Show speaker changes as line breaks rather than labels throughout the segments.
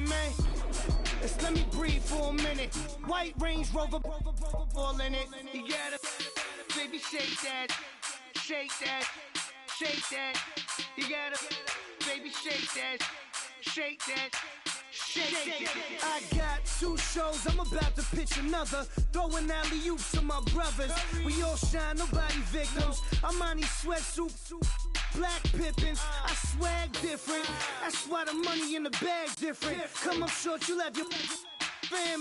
man. Just let me breathe for a minute. White Range Rover, all in it. You gotta, baby, shake that, shake that, shake that. You gotta, baby, shake that, shake that. I got 2 shows, I'm about to pitch another. Throwing alley-oops to my brothers. We all shine, nobody victims. I'm on these sweatsuits, black Pippins. I swag different. That's why the money in the bag's different. Come up short, you'll have your fam.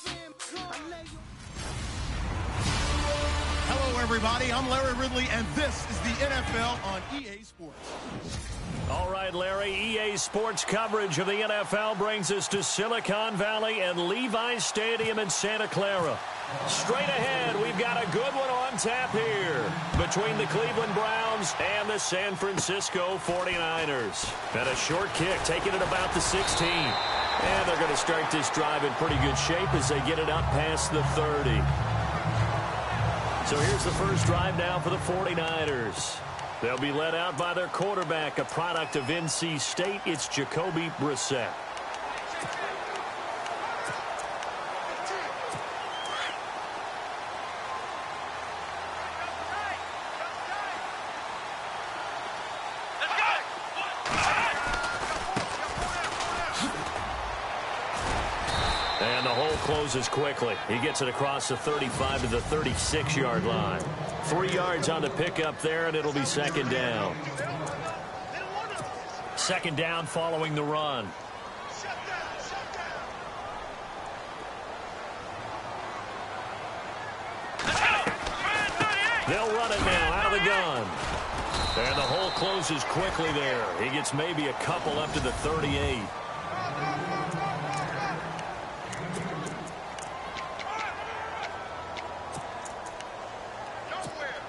Hello, everybody. I'm Larry Ridley, and this is the NFL on EA Sports.
All right, Larry, EA Sports coverage of the NFL brings us to Silicon Valley and Levi's Stadium in Santa Clara. Straight ahead, we've got a good one on tap here between the Cleveland Browns and the San Francisco 49ers. And a short kick, taking it about the 16. And they're going to start this drive in pretty good shape as they get it up past the 30. So here's the first drive now for the 49ers. They'll be led out by their quarterback, a product of NC State. It's Jacoby Brissett. And the hole closes quickly. He gets it across the 35 to the 36-yard line. 3 yards on the pickup there, and it'll be second down. Second down following the run. They'll run it now out of the gun. And the hole closes quickly there. He gets maybe a couple up to the 38.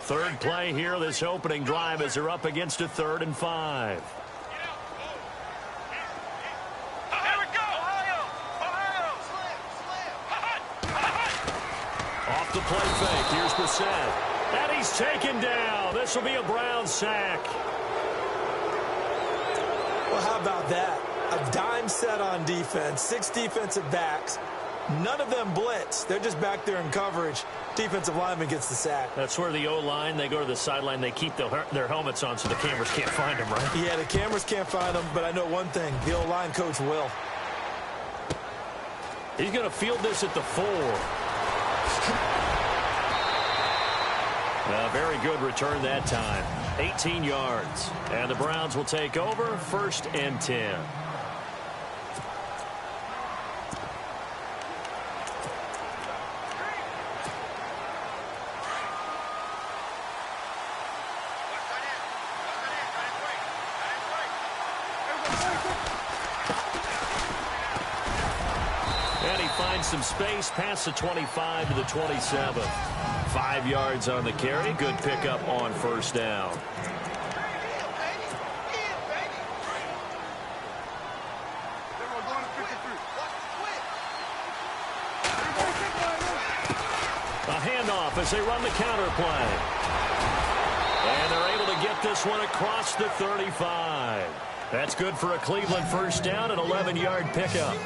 Third play here, this opening drive, as they're up against a 3rd and 5. Off the play fake, here's Brissett. And he's taken down. This will be a Brown sack.
Well, how about that? A dime set on defense, 6 defensive backs. None of them blitz. They're just back there in coverage. Defensive lineman gets the sack.
That's where the O-line, they go to the sideline, they keep their helmets on so the cameras can't find them, right?
Yeah, the cameras can't find them, but I know one thing. The O-line coach will.
He's going to field this at the 4. A very good return that time. 18 yards. And the Browns will take over, 1st and 10. And he finds some space past the 25 to the 27. 5 yards on the carry. Good pickup on 1st down. A handoff as they run the counter play. And they're able to get this one across the 35. That's good for a Cleveland 1st down, an 11-yard pickup.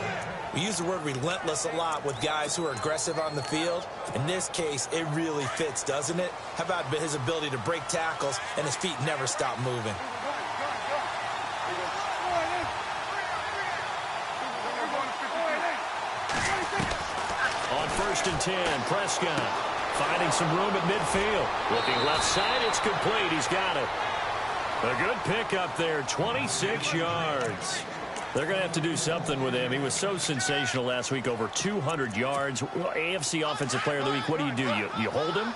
We use the word relentless a lot with guys who are aggressive on the field. In this case, it really fits, doesn't it? How about his ability to break tackles and his feet never stop moving?
On 1st and 10, Prescott finding some room at midfield. Looking left side, it's complete. He's got it. A good pickup there, 26 yards. They're going to have to do something with him. He was so sensational last week, over 200 yards. AFC Offensive Player of the Week, what do? You hold him?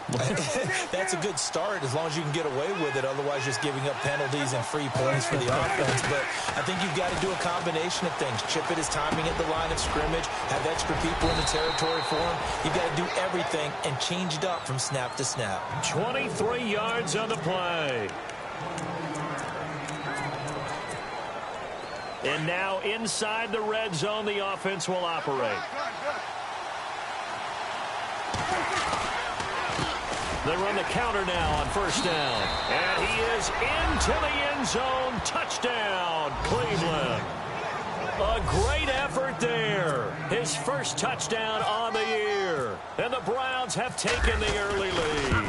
That's a good start as long as you can get away with it. Otherwise, just giving up penalties and free points for the offense. But I think you've got to do a combination of things. Chip it his timing at the line of scrimmage, have extra people in the territory for him. You've got to do everything and change it up from snap to snap.
23 yards on the play. And now inside the red zone, the offense will operate. They run the counter now on 1st down. And he is into the end zone. Touchdown, Cleveland. A great effort there. His first touchdown on the year. And the Browns have taken the early lead.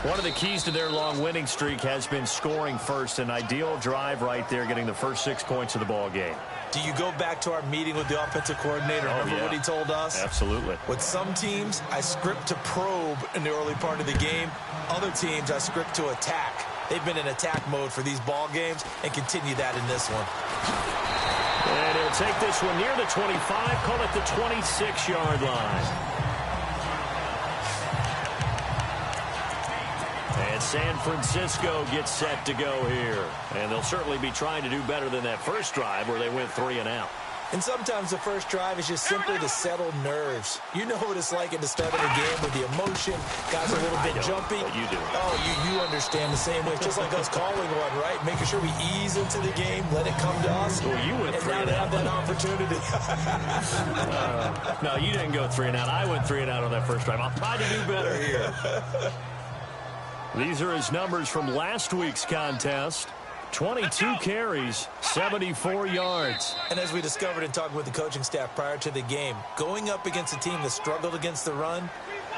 One of the keys to their long winning streak has been scoring first. An ideal drive right there, getting the first 6 points of the ball game.
Do you go back to our meeting with the offensive coordinator? Remember what he told us?
Absolutely.
With some teams, I script to probe in the early part of the game. Other teams, I script to attack. They've been in attack mode for these ball games and continue that in this one.
And he'll take this one near the 25, call it the 26-yard line. And San Francisco gets set to go here. And they'll certainly be trying to do better than that first drive where they went 3 and out.
And sometimes the first drive is just simply to settle nerves. You know what it's like at the start of the game with the emotion. Guys are a little bit jumpy.
But you do.
Oh, you understand the same way. It's just like us calling one, right? Making sure we ease into the game, let it come to us.
Well, you went 3 and out.
Have that opportunity.
No, you didn't go 3 and out. I went 3 and out on that first drive. I'll try to do better here. These are his numbers from last week's contest. 22 carries, 74 yards.
And as we discovered in talking with the coaching staff prior to the game, going up against a team that struggled against the run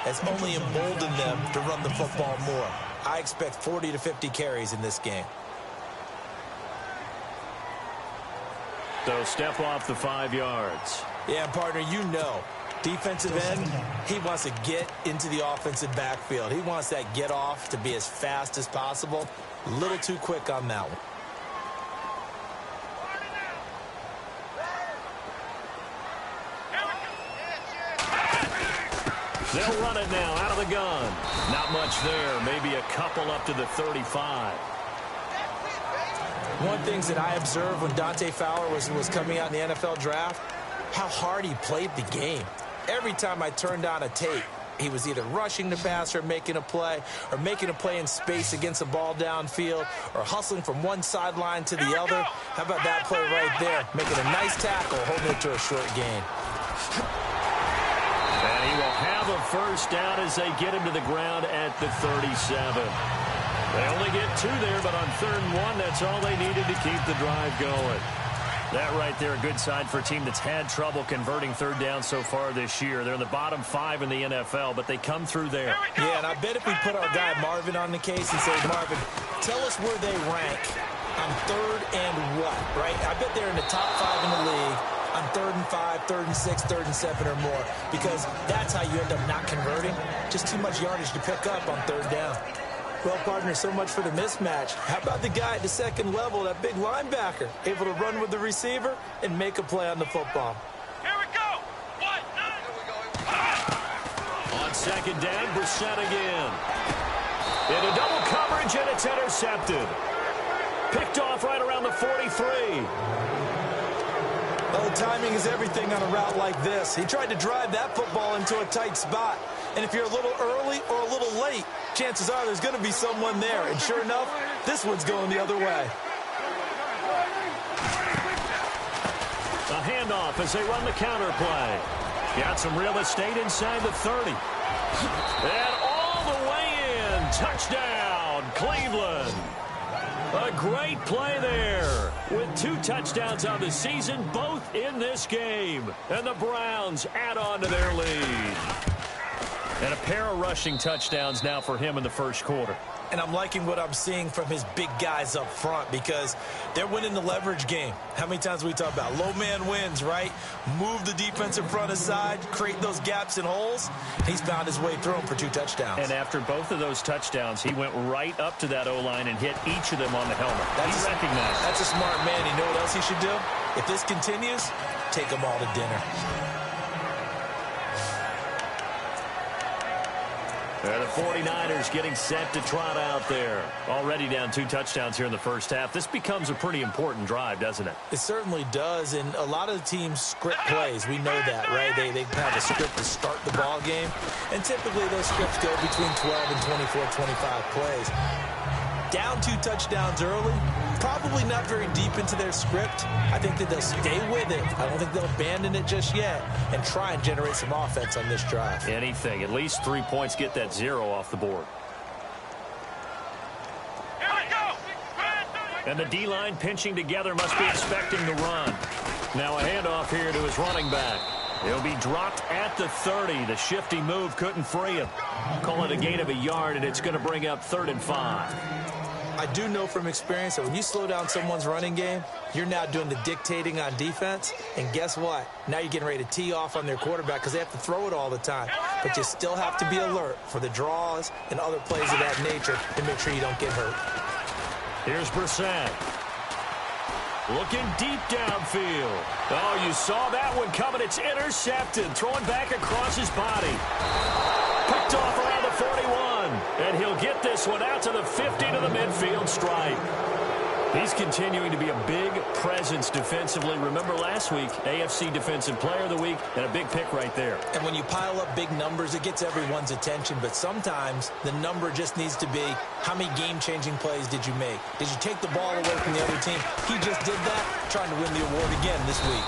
has only emboldened them to run the football more. I expect 40 to 50 carries in this game.
So step off the 5 yards.
Yeah, partner, you know. Defensive end, he wants to get into the offensive backfield. He wants that get off to be as fast as possible. A little too quick on that one.
They'll run it now out of the gun. Not much there. Maybe a couple up to the 35.
One of the things that I observed when Dante Fowler was coming out in the NFL draft, how hard he played the game. Every time I turned on a tape, he was either rushing the passer, making a play, or making a play in space against the ball downfield, or hustling from one sideline to the other. How about that play right there? Making a nice tackle, holding it to a short gain.
And he will have a first down as they get him to the ground at the 37. They only get 2 there, but on 3rd and 1, that's all they needed to keep the drive going. That right there, a good sign for a team that's had trouble converting 3rd down so far this year. They're in the bottom 5 in the NFL, but they come through there.
Yeah, and I bet if we put our guy Marvin on the case and say, Marvin, tell us where they rank on 3rd and what, right? I bet they're in the top 5 in the league on 3rd and 5, 3rd and 6, 3rd and 7 or more, because that's how you end up not converting. Just too much yardage to pick up on 3rd down. Well, partner, so much for the mismatch. How about the guy at the second level, that big linebacker, able to run with the receiver and make a play on the football?
Here we go. 1, 9.
On 2nd down, Brissett again. Into double coverage, and it's intercepted. Picked off right around the 43.
Well, timing is everything on a route like this. He tried to drive that football into a tight spot. And if you're a little early or a little late, chances are there's going to be someone there. And sure enough, this one's going the other way.
A handoff as they run the counter play. Got some real estate inside the 30. And all the way in. Touchdown, Cleveland. A great play there with 2 touchdowns on the season, both in this game. And the Browns add on to their lead. And a pair of rushing touchdowns now for him in the first quarter.
And I'm liking what I'm seeing from his big guys up front because they're winning the leverage game. How many times we talk about low man wins, right? Move the defensive front aside, create those gaps and holes. He's found his way through them for 2 touchdowns.
And after both of those touchdowns, he went right up to that O-line and hit each of them on the helmet. He recognized.
That's a smart man. You know what else he should do? If this continues, take them all to dinner.
The 49ers getting set to trot out there. Already down 2 touchdowns here in the first half. This becomes a pretty important drive, doesn't it?
It certainly does, and a lot of the teams script plays. We know that, right? They have a script to start the ball game, and typically those scripts go between 12 and 24, 25 plays. Down 2 touchdowns early, probably not very deep into their script. I think that they'll stay with it. I don't think they'll abandon it just yet and try and generate some offense on this drive.
Anything. At least 3 points, get that 0 off the board.
Here we go.
And the D-line pinching together must be expecting the run. Now a handoff here to his running back. He'll be dropped at the 30. The shifty move couldn't free him. Call it a gain of a yard, and it's going to bring up 3rd and 5.
I do know from experience that when you slow down someone's running game, you're now doing the dictating on defense. And guess what? Now you're getting ready to tee off on their quarterback because they have to throw it all the time. But you still have to be alert for the draws and other plays of that nature to make sure you don't get hurt.
Here's Brissett. Looking deep downfield. Oh, you saw that one coming. It's intercepted. Throwing back across his body. Picked off around the 41. And he'll get this one out to the 50 to the midfield stripe. He's continuing to be a big presence defensively. Remember last week, AFC Defensive Player of the Week, and a big pick right there.
And when you pile up big numbers, it gets everyone's attention. But sometimes the number just needs to be, how many game-changing plays did you make? Did you take the ball away from the other team? He just did that, trying to win the award again this week.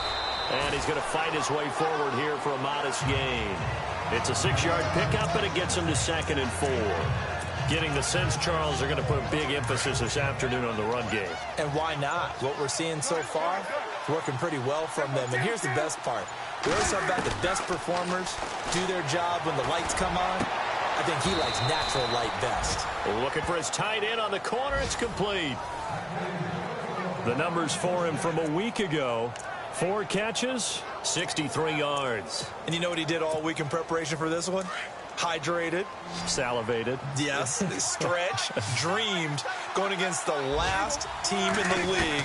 And he's going to fight his way forward here for a modest gain. It's a 6-yard pickup, but it gets him to 2nd and 4. Getting the sense, Charles, they're going to put a big emphasis this afternoon on the run game.
And why not? What we're seeing so far, working pretty well from them. And here's the best part. We always talk about the best performers do their job when the lights come on. I think he likes natural light best.
Looking for his tight end on the corner. It's complete. The numbers for him from a week ago. 4 catches, 63 yards.
And you know what he did all week in preparation for this one? Hydrated.
Salivated.
Yes. Stretch. Dreamed. Going against the last team in the league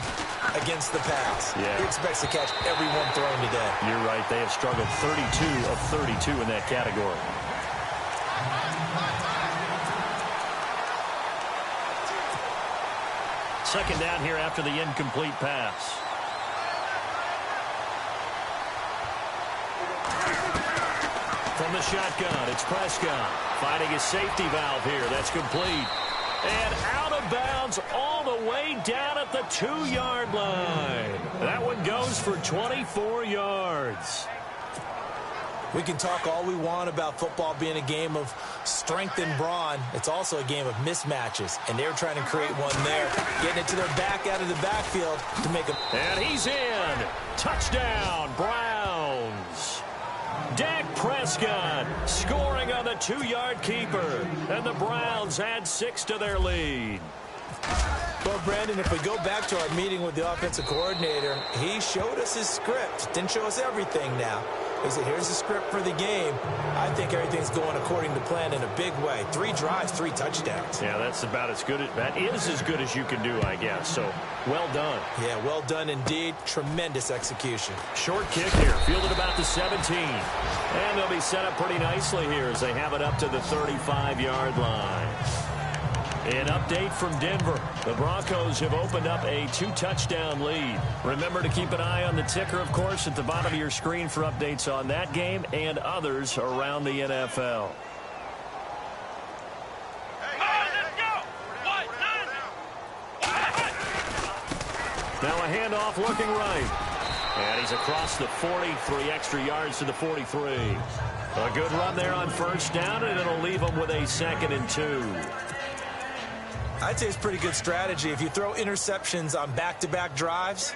against the pass.
Yeah.
He expects to catch everyone thrown today.
You're right. They have struggled 32 of 32 in that category. Second down here after the incomplete pass. From the shotgun, it's Prescott finding his safety valve here. That's complete. And out of bounds all the way down at the 2-yard line. That one goes for 24 yards.
We can talk all we want about football being a game of strength and brawn. It's also a game of mismatches, and they're trying to create one there. Getting it to their back out of the backfield to make a...
And he's in. Touchdown, Browns. Dak Prescott scoring on the 2-yard keeper. And the Browns add 6 to their lead.
Well, Brandon, if we go back to our meeting with the offensive coordinator, he showed us his script. Didn't show us everything now. He said, here's the script for the game. I think everything's going according to plan in a big way. 3 drives, 3 touchdowns.
Yeah, that's about as good. That is as good as you can do, I guess. So, well done.
Yeah, well done indeed. Tremendous execution.
Short kick here, fielded about the 17. And they'll be set up pretty nicely here as they have it up to the 35-yard line. An update from Denver. The Broncos have opened up a 2-touchdown lead. Remember to keep an eye on the ticker, of course, at the bottom of your screen for updates on that game and others around the NFL. Now a handoff looking right. And he's across the 40, 3 extra yards to the 43. A good run there on first down, and it'll leave him with a 2nd and 2.
I'd say it's pretty good strategy. If you throw interceptions on back-to-back drives,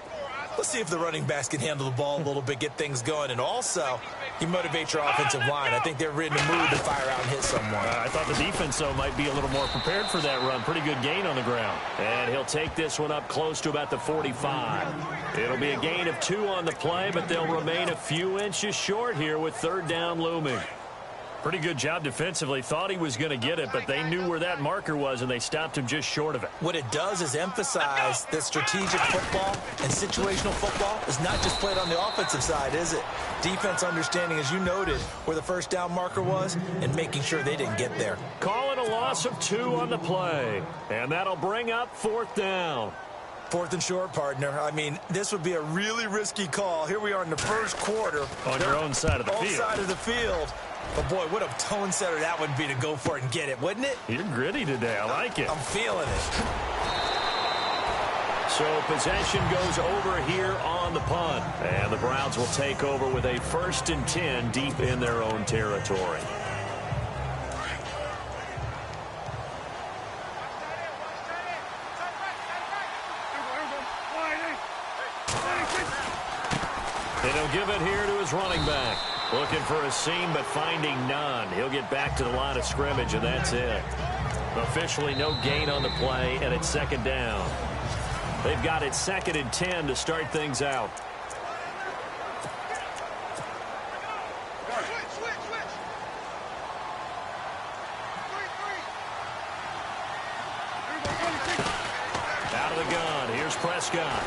let's see if the running backs can handle the ball a little bit, get things going. And also, you motivate your offensive line. I think they're in the mood to fire out and hit someone.
I thought the defense, though, might be a little more prepared for that run. Pretty good gain on the ground. And he'll take this one up close to about the 45. It'll be a gain of 2 on the play, but they'll remain a few inches short here with 3rd down looming. Pretty good job defensively. Thought he was going to get it, but they knew where that marker was, and they stopped him just short of it.
What it does is emphasize that strategic football and situational football is not just played on the offensive side, is it? Defense understanding, as you noted, where the first down marker was and making sure they didn't get there.
Call it a loss of 2 on the play, and that'll bring up 4th down.
4th and short, partner. I mean, this would be a really risky call. Here we are in the first quarter.
On your own side of the field.
Own side of the field. But, boy, what a tone setter that would be to go for it and get it, wouldn't it?
You're gritty today. I like it.
I'm feeling it.
So possession goes over here on the punt. And the Browns will take over with a 1st and 10 deep in their own territory. pivot here to his running back. Looking for a seam, but finding none. He'll get back to the line of scrimmage, and that's it. Officially no gain on the play, and it's second down. They've got it 2nd and 10 to start things out. Out of the gun, here's Prescott.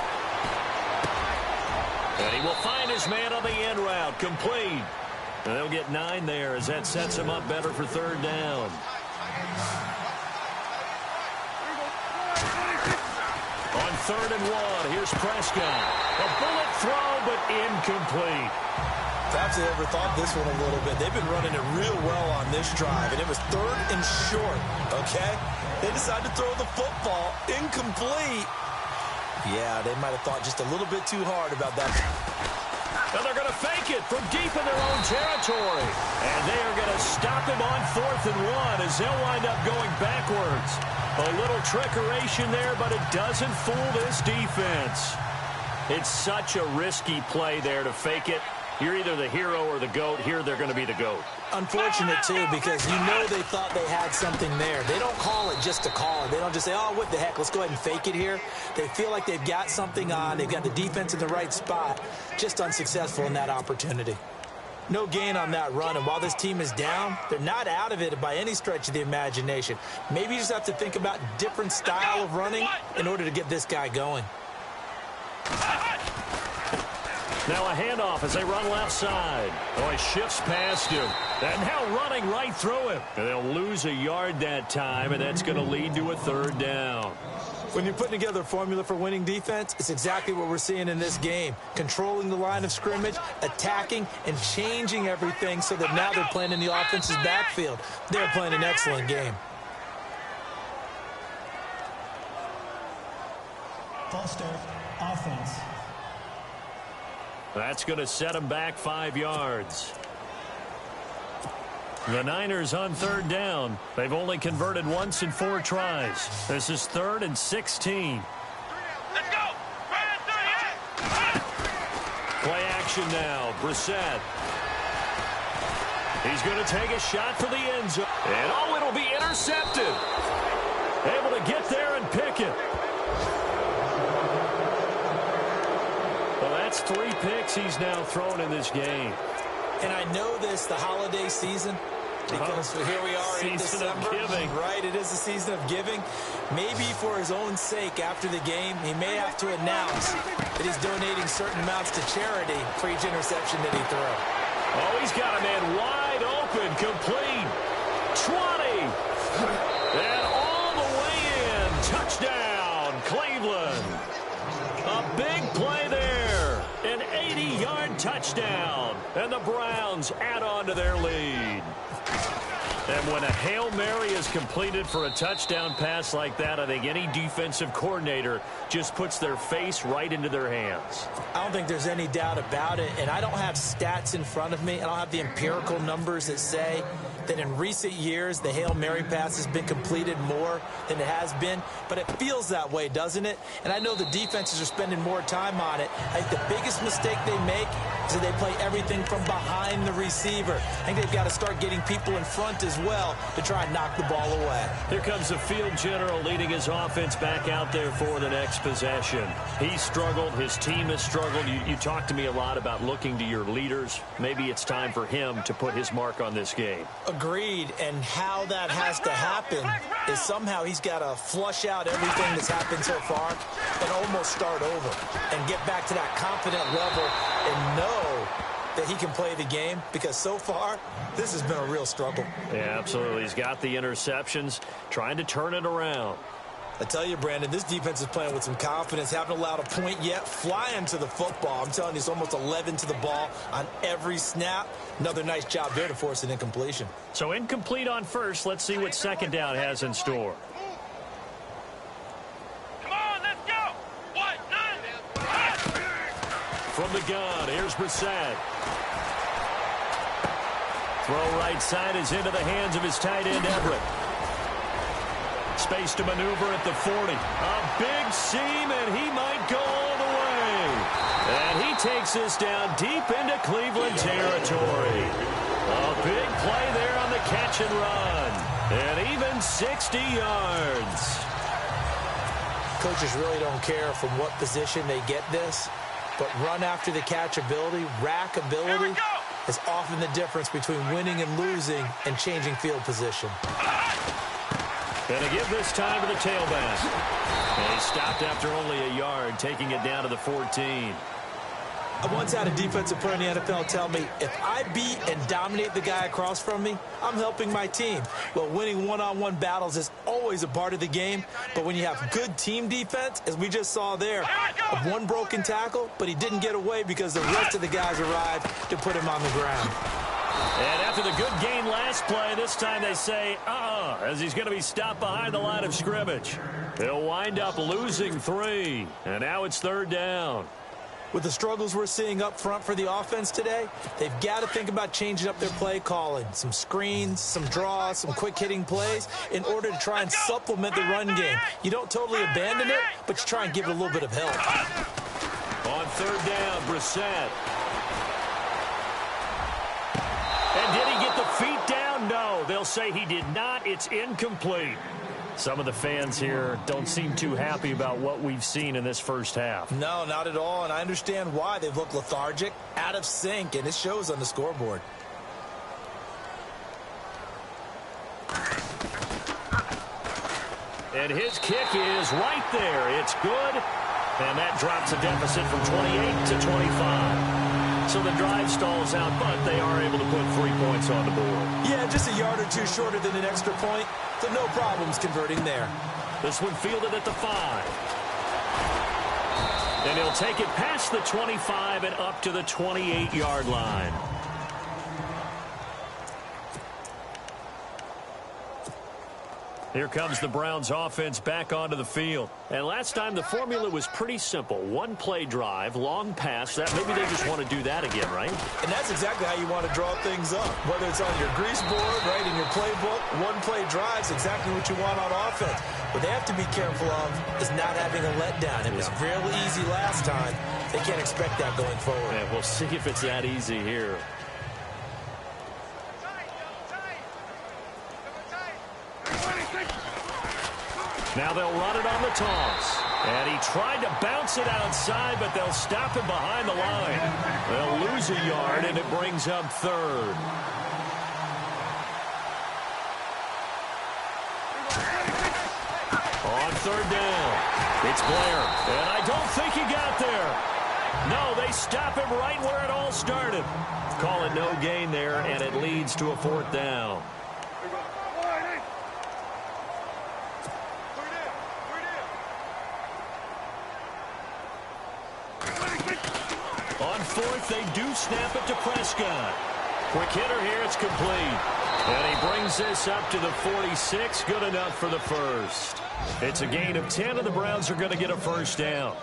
And he will find his man on the end route, complete. And they'll get 9 there as that sets him up better for third down. On 3rd and 1, here's Prescott. A bullet throw, but incomplete.
Perhaps they overthought this one a little bit. They've been running it real well on this drive, and it was 3rd and short, okay? They decided to throw the football incomplete. Yeah, they might have thought just a little bit too hard about that.
And they're going to fake it from deep in their own territory. And they are going to stop him on 4th and 1 as they'll wind up going backwards. A little trickeration there, but it doesn't fool this defense. It's such a risky play there to fake it. You're either the hero or the GOAT. Here they're going to be the GOAT.
Unfortunate, too, because you know they thought they had something there. They don't call it just to call it. They don't just say, oh, what the heck, let's go ahead and fake it here. They feel like they've got something on. They've got the defense in the right spot. Just unsuccessful in that opportunity. No gain on that run, and while this team is down, they're not out of it by any stretch of the imagination. Maybe you just have to think about different style of running in order to get this guy going.
Now a handoff as they run left side. Oh, he shifts past him. And now running right through him. And they'll lose a yard that time, and that's going to lead to a 3rd down.
When you're putting together a formula for winning defense, it's exactly what we're seeing in this game. Controlling the line of scrimmage, attacking, and changing everything so that now they're playing in the offense's backfield. They're playing an excellent game.
False start, offense.
That's going to set them back 5 yards. The Niners on 3rd down. They've only converted once in 4 tries. This is 3rd and 16.
Let's go!
Play action now. Brissett. He's going to take a shot for the end zone. And oh, it'll be intercepted. Able to get there and pick it. Well, that's 3 picks he's now thrown in this game.
And I know this, the holiday season, because here we are in December.
Giving.
Right, it is the season of giving. Maybe for his own sake after the game, he may have to announce that he's donating certain amounts to charity for each interception that he throws.
Oh, he's got a man wide open, complete. 20. And all the way in. Touchdown, Cleveland. A big play there. An 80-yard touchdown. And the Browns add on to their lead. And when a Hail Mary is completed for a touchdown pass like that, I think any defensive coordinator just puts their face right into their hands.
I don't think there's any doubt about it, and I don't have stats in front of me. I don't have the empirical numbers that say that in recent years the Hail Mary pass has been completed more than it has been, but it feels that way, doesn't it? And I know the defenses are spending more time on it. I think the biggest mistake they make is that they play everything from behind the receiver. I think they've got to start getting people in front as well to try and knock the ball away.
Here comes the field general leading his offense back out there for the next possession. He struggled. His team has struggled. You talked to me a lot about looking to your leaders. Maybe it's time for him to put his mark on this game.
Agreed, and how that has to happen is somehow he's got to flush out everything that's happened so far and almost start over and get back to that confident level and know that he can play the game, because so far this has been a real struggle.
Yeah, absolutely. He's got the interceptions, trying to turn it around.
I tell you, Brandon, this defense is playing with some confidence. Haven't allowed a point yet. Flying to the football. I'm telling you, it's almost 11 to the ball on every snap. Another nice job there to force an incompletion.
So incomplete on first. Let's see what second down has in store.
Come on, let's go! What? None!
From the gun, here's Brissett. Throw right side is into the hands of his tight end, Everett. Space to maneuver at the 40. A big seam, and he might go all the way. And he takes this down deep into Cleveland territory. A big play there on the catch and run. And even 60 yards.
Coaches really don't care from what position they get this, but run after the catch ability, rack ability is often the difference between winning and losing and changing field position.
Going to give this time to the tailback. And he stopped after only a yard, taking it down to the 14.
I once had a defensive player in the NFL tell me, if I beat and dominate the guy across from me, I'm helping my team. Well, winning one-on-one battles is always a part of the game, but when you have good team defense, as we just saw there, one broken tackle, but he didn't get away because the rest of the guys arrived to put him on the ground.
And after the good gain last play, this time they say, as he's going to be stopped behind the line of scrimmage. He'll wind up losing 3, and now it's 3rd down.
With the struggles we're seeing up front for the offense today, they've got to think about changing up their play calling. Some screens, some draws, some quick-hitting plays in order to try and supplement the run game. You don't totally abandon it, but you try and give it a little bit of help.
On 3rd down, Brissett. And did he get the feet down? No, they'll say he did not. It's incomplete. Some of the fans here don't seem too happy about what we've seen in this first half.
No, not at all, and I understand why. They've looked lethargic, out of sync, and it shows on the scoreboard.
And his kick is right there. It's good, and that drops a deficit from 28 to 25. So the drive stalls out, but they are able to put 3 points on the board.
Yeah, just a yard or two shorter than an extra point, so no problems converting there.
This one fielded at the 5. And he'll take it past the 25 and up to the 28-yard line. Here comes the Browns offense back onto the field. And last time the formula was pretty simple. One play drive, long pass. That maybe they just want to do that again, right?
And that's exactly how you want to draw things up. Whether it's on your grease board, right, in your playbook, one play drive's exactly what you want on offense. What they have to be careful of is not having a letdown. It was real easy last time. They can't expect that going forward.
Yeah, we'll see if it's that easy here. Now they'll run it on the toss. And he tried to bounce it outside, but they'll stop him behind the line. They'll lose a yard, and it brings up 3rd. On 3rd down, it's Blair. And I don't think he got there. No, they stop him right where it all started. Call it no gain there, and it leads to a 4th down. On 4th, they do snap it to Prescott. Quick hitter here, it's complete. And he brings this up to the 46, good enough for the first. It's a gain of 10, and the Browns are going to get a 1st down.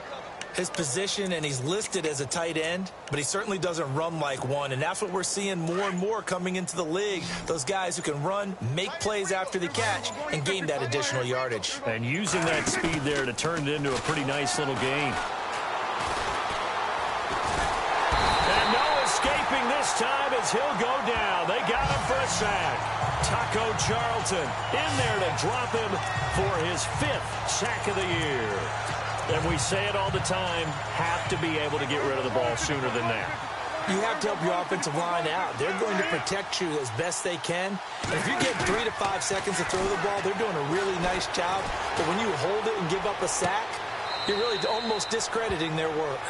His position, and he's listed as a tight end, but he certainly doesn't run like one, and that's what we're seeing more and more coming into the league. Those guys who can run, make plays after the catch, and gain that additional yardage.
And using that speed there to turn it into a pretty nice little gain. And no escaping this time as he'll go down. They got him for a sack. Taco Charlton in there to drop him for his 5th sack of the year. And we say it all the time, have to be able to get rid of the ball sooner than that.
You have to help your offensive line out. They're going to protect you as best they can. And if you get 3 to 5 seconds to throw the ball, they're doing a really nice job. But when you hold it and give up a sack, you're really almost discrediting their work.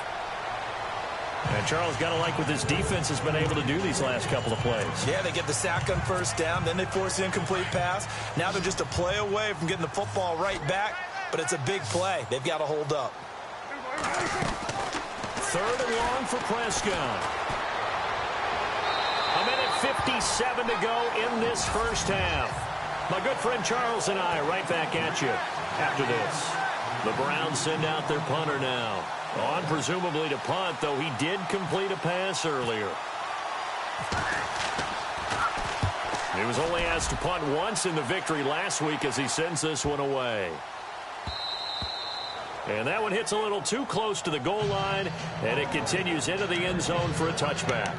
And Charles got to like what this defense has been able to do these last couple of plays.
Yeah, they get the sack on 1st down, then they force the incomplete pass. Now they're just a play away from getting the football right back, but it's a big play. They've got to hold up.
3rd and long for Prescott. 1:57 to go in this first half. My good friend Charles and I right back at you after this. The Browns send out their punter now. On presumably to punt, though he did complete a pass earlier. He was only asked to punt once in the victory last week as he sends this one away. And that one hits a little too close to the goal line, and it continues into the end zone for a touchback.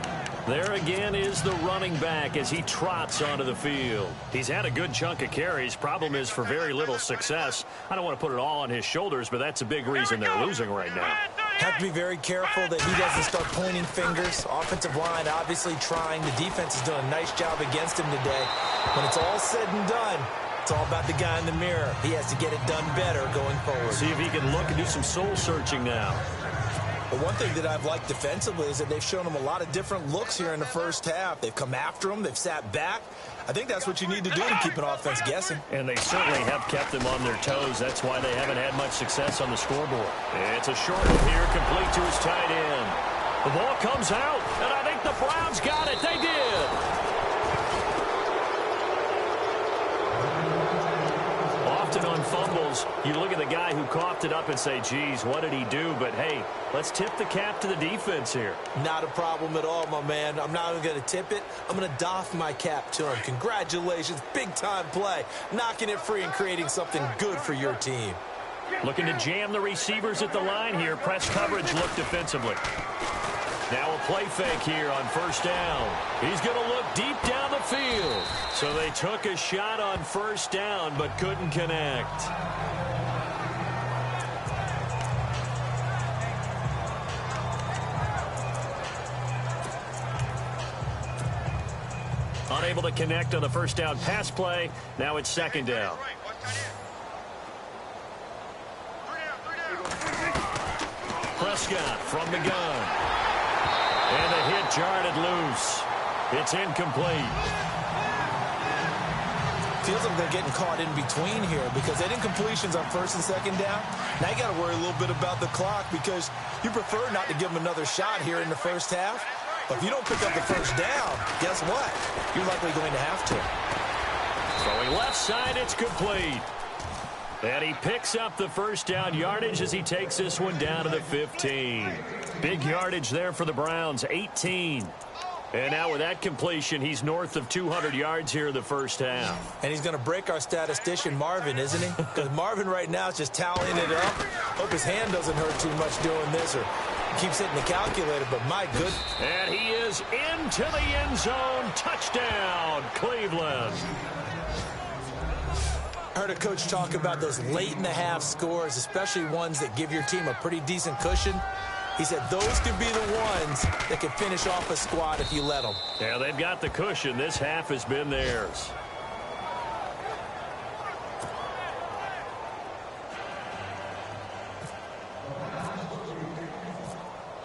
There again is the running back as he trots onto the field. He's had a good chunk of carries. Problem is for very little success. I don't want to put it all on his shoulders, but that's a big reason they're losing right now.
Have to be very careful that he doesn't start pointing fingers. Offensive line obviously trying. The defense is doing a nice job against him today. When it's all said and done, it's all about the guy in the mirror. He has to get it done better going forward.
See if he can look and do some soul-searching now.
But one thing that I've liked defensively is that they've shown him a lot of different looks here in the first half. They've come after him. They've sat back. I think that's what you need to do to keep an offense guessing.
And they certainly have kept them on their toes. That's why they haven't had much success on the scoreboard. It's a short one here, complete to his tight end. The ball comes out, and I think the Browns got it. They did. Often on fumbles, you look at the guy who coughed it up and say, geez, what did he do? But, hey, let's tip the cap to the defense here.
Not a problem at all, my man. I'm not even going to tip it. I'm going to doff my cap to him. Congratulations. Big-time play. Knocking it free and creating something good for your team.
Looking to jam the receivers at the line here. Press coverage look defensively. Now a play fake here on first down. He's going to look deep down the field. So they took a shot on first down but couldn't connect. Unable to connect on the first down pass play. Now it's second down. Prescott from the gun. And the hit jarred loose. It's incomplete.
Feels like they're getting caught in between here because they didn't completions on first and second down. Now you got to worry a little bit about the clock because you prefer not to give them another shot here in the first half. But if you don't pick up the first down, guess what? You're likely going to have to.
Throwing left side, it's complete. And he picks up the first down yardage as he takes this one down to the 15. Big yardage there for the Browns, 18. And now with that completion, he's north of 200 yards here in the first half.
And he's going to break our statistician, Marvin, isn't he? Because Marvin right now is just tallying it up. Hope his hand doesn't hurt too much doing this or keeps hitting the calculator, but my goodness.
And he is into the end zone. Touchdown, Cleveland.
I heard a coach talk about those late-in-the-half scores, especially ones that give your team a pretty decent cushion. He said those could be the ones that could finish off a squad if you let them.
Yeah, they've got the cushion. This half has been theirs.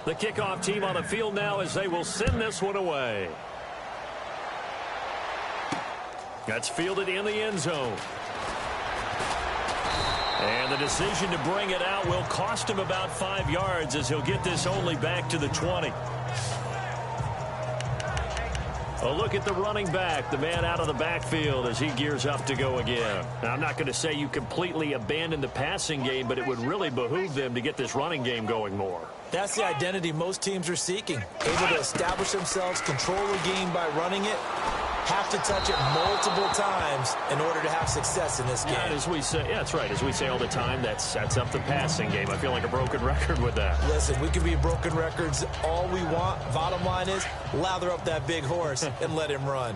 The kickoff team on the field now as they will send this one away. That's fielded in the end zone. And the decision to bring it out will cost him about 5 yards as he'll get this only back to the 20. A look at the running back, the man out of the backfield as he gears up to go again. Now, I'm not going to say you completely abandon the passing game, but it would really behoove them to get this running game going more.
That's the identity most teams are seeking. Able to establish themselves, control the game by running it. Have to touch it multiple times in order to have success in this game.
Yeah, as we say, yeah, that's right. As we say all the time, that sets up the passing game. I feel like a broken record with that.
Listen, we can be broken records all we want. Bottom line is, lather up that big horse and let him run.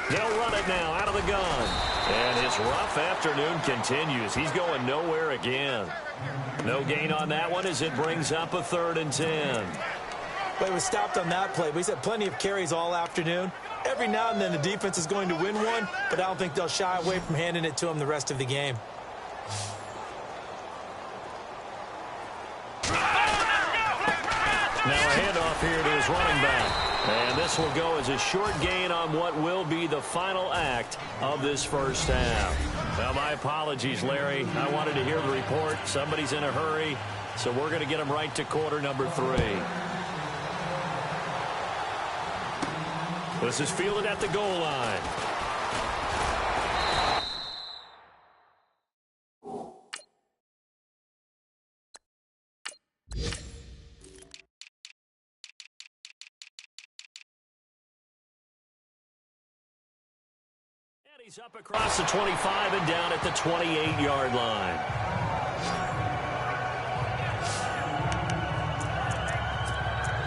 They'll run it now out of the gun. And his rough afternoon continues. He's going nowhere again. No gain on that one as it brings up a 3rd and 10.
Well, he was stopped on that play, but he's had plenty of carries all afternoon. Every now and then the defense is going to win one, but I don't think they'll shy away from handing it to him the rest of the game.
Now a handoff here to his running back. And this will go as a short gain on what will be the final act of this first half. Well, my apologies, Larry. I wanted to hear the report. Somebody's in a hurry, so we're going to get him right to quarter number 3. This is fielded at the goal line. He's up across the 25 and down at the 28-yard line.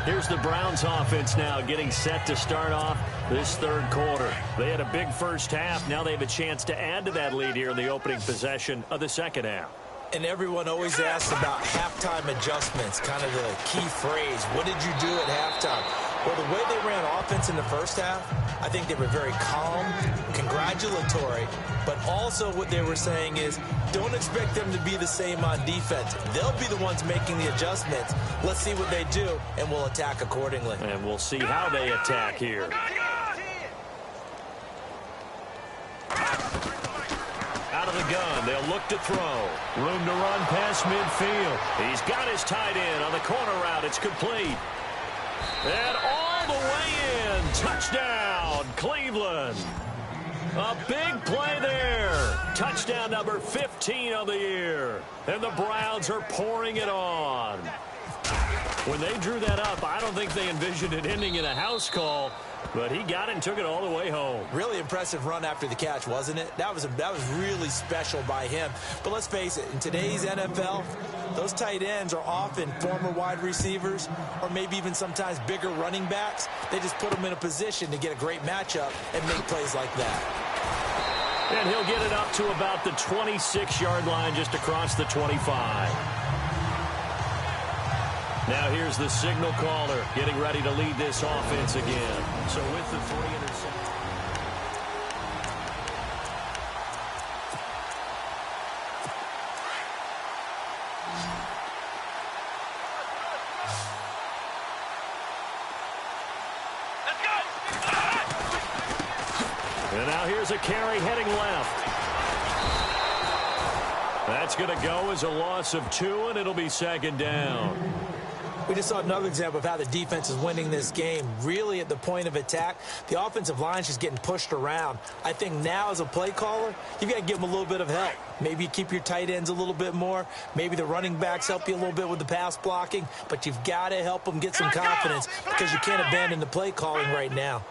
Here's the Browns offense now getting set to start off this third quarter. They had a big first half. Now they have a chance to add to that lead here in the opening possession of the second half.
And everyone always asks about halftime adjustments, kind of the key phrase. What did you do at halftime? Well, the way they ran offense in the first half, I think they were very calm, congratulatory, but also what they were saying is don't expect them to be the same on defense. They'll be the ones making the adjustments. Let's see what they do, and we'll attack accordingly.
And we'll see how they attack here. Out of the gun, they'll look to throw. Room to run past midfield. He's got his tight end on the corner route. It's complete. And all the way in. Touchdown, Cleveland. A big play there. Touchdown number 15 of the year. And the Browns are pouring it on. When they drew that up, I don't think they envisioned it ending in a house call. But he got it and took it all the way home.
Really impressive run after the catch, wasn't it? That was really special by him. But let's face it, in today's NFL, those tight ends are often former wide receivers or maybe even sometimes bigger running backs. They just put them in a position to get a great matchup and make plays like that.
And he'll get it up to about the 26-yard line just across the 25. Now here's the signal caller getting ready to lead this offense again. So with the 3 interceptions. And now here's a carry heading left. That's going to go as a loss of 2, and it'll be second down.
We just saw another example of how the defense is winning this game. Really at the point of attack, the offensive line's just getting pushed around. I think now as a play caller, you've got to give them a little bit of help. Maybe you keep your tight ends a little bit more. Maybe the running backs help you a little bit with the pass blocking. But you've got to help them get some confidence because you can't abandon the play calling right now.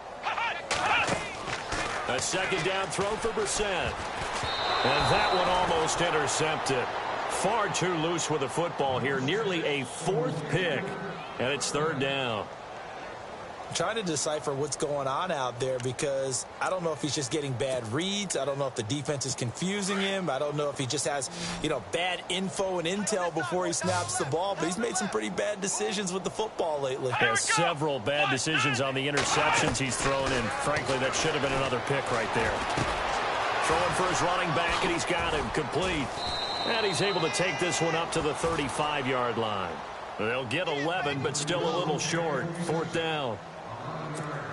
A second down throw for Brissett. And that one almost intercepted. Far too loose with the football here. Nearly a 4th pick. And it's third down.
I'm trying to decipher what's going on out there because I don't know if he's just getting bad reads. I don't know if the defense is confusing him. I don't know if he just has, bad info and intel before he snaps the ball. But he's made some pretty bad decisions with the football lately.
Yeah, several bad decisions on the interceptions he's thrown in. Frankly, that should have been another pick right there. Throwing for his running back, and he's got him complete. And he's able to take this one up to the 35-yard line. They'll get 11, but still a little short. 4th down.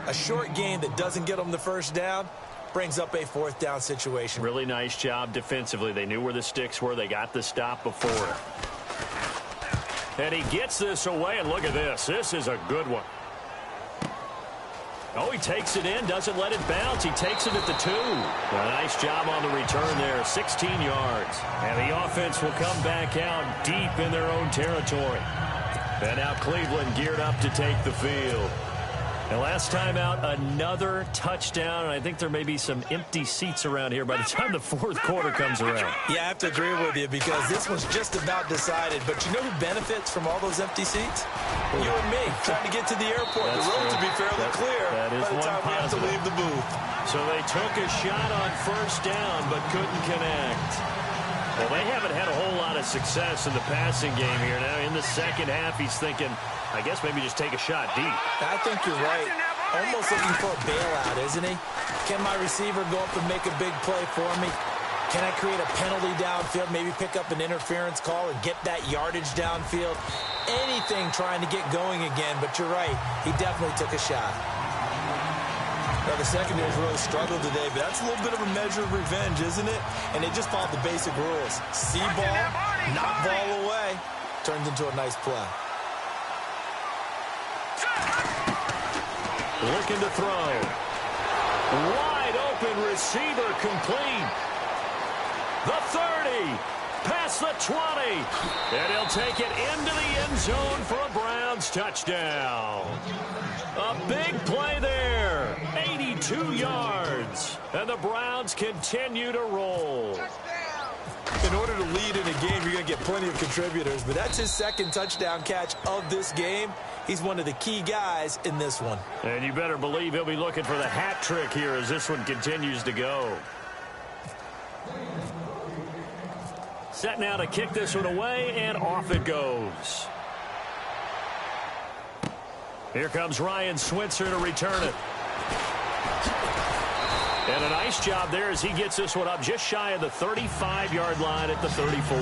A short game that doesn't get them the first down brings up a 4th down situation.
Really nice job defensively. They knew where the sticks were. They got the stop before it. And he gets this away, and look at this. This is a good one. Oh, he takes it in, doesn't let it bounce. He takes it at the 2. A nice job on the return there, 16 yards. And the offense will come back out deep in their own territory. And now Cleveland geared up to take the field. And last time out, another touchdown. And I think there may be some empty seats around here by the time the 4th quarter comes around.
Yeah, I have to agree with you because this one's just about decided. But you know who benefits from all those empty seats? You and me, trying to get to the airport. The road to be fairly clear
by the time we have to leave the booth. So they took a shot on first down but couldn't connect. Well, they haven't had a whole lot of success in the passing game here. Now in the second half, he's thinking, I guess maybe just take a shot deep.
I think you're right. Almost looking for a bailout, isn't he? Can my receiver go up and make a big play for me? Can I create a penalty downfield, maybe pick up an interference call and get that yardage downfield? Anything trying to get going again, but you're right. He definitely took a shot. Now, the secondary's really struggled today, but that's a little bit of a measure of revenge, isn't it? And they just followed the basic rules. See ball, knock ball away. Turns into a nice play.
Looking to throw. Wide open receiver complete. The 30. Past the 20. And he'll take it into the end zone for a Browns touchdown. A big play there. 82 yards. And the Browns continue to roll.
In order to lead in a game, you're going to get plenty of contributors, but that's his second touchdown catch of this game. He's one of the key guys in this one.
And you better believe he'll be looking for the hat trick here as this one continues to go. Set now to kick this one away, and off it goes. Here comes Ryan Switzer to return it. And a nice job there as he gets this one up just shy of the 35-yard line at the 34.